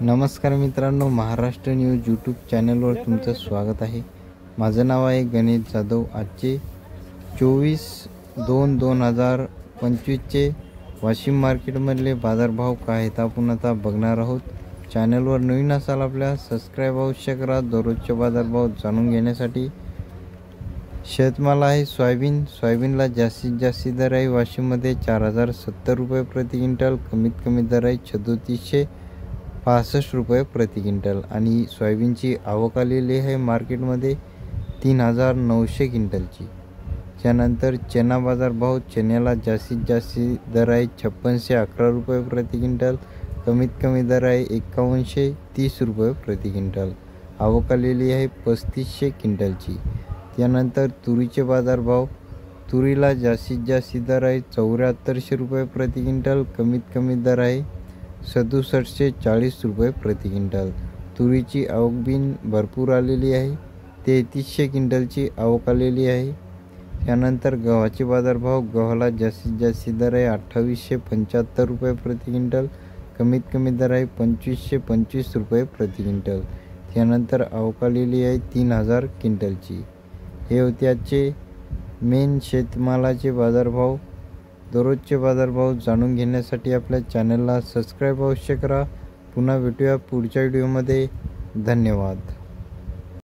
नमस्कार मित्रांनो, Maharashtra news YouTube चॅनलवर तुमचं स्वागत आहे। माझं नाव आहे गणेश जाधव। आजचे 24/2/2025चे वाशिम मार्केटमधले बाजारभाव काय आहेत आपण आता बघणार आहोत। चॅनलवर नवीन असाल आपल्या सबस्क्राइब अवश्य करा दररोजचे बाजारभाव जाणून घेण्यासाठी। शेतमाल आहे सोयाबीनला जास्तीत जास्त दर आहे वाशिममध्ये 4070 रुपये प्रति क्विंटल, कमीत कमी दर आहे 3765 रुपये प्रति क्विंटल आणि सोयाबीनची आवक आलेली आहे मार्केटमध्ये 3900 क्विंटलची। त्यानंतर चना बाजारभाव, चण्याला जास्तीत जास्त दर आहे 5611 रुपये प्रति क्विंटल, कमीत कमी दर आहे 5130 रुपये प्रति क्विंटल, आवक आलेली आहे 3500 क्विंटलची। त्यानंतर तुरीचे बाजारभाव, तुरीला जास्तीत जास्त दर आहे 7400 रुपये प्रति क्विंटल, कमीत कमी दर आहे 6740 रुपये प्रति क्विंटल। तुरीची आवक बिन भरपूर आलेली आहे, 3300 क्विंटलची आवक आलेली आहे। त्यानंतर गव्हाचे बाजारभाव, गव्हाला जास्तीत जास्त दर आहे 2875 रुपये प्रति क्विंटल, कमीत कमी दर आहे 2525 रुपये प्रति क्विंटल। त्यानंतर आवक आलेली आहे 3000 क्विंटलची। हे होते आजचे मेन शेतमालाचे बाजारभाव। दररोजचे बाजारभाव जाणून घेण्यासाठी आपल्या चॅनलला सबस्क्राइब अवश्य करा। पुन्हा भेटूया पुढच्या व्हिडिओमध्ये। धन्यवाद।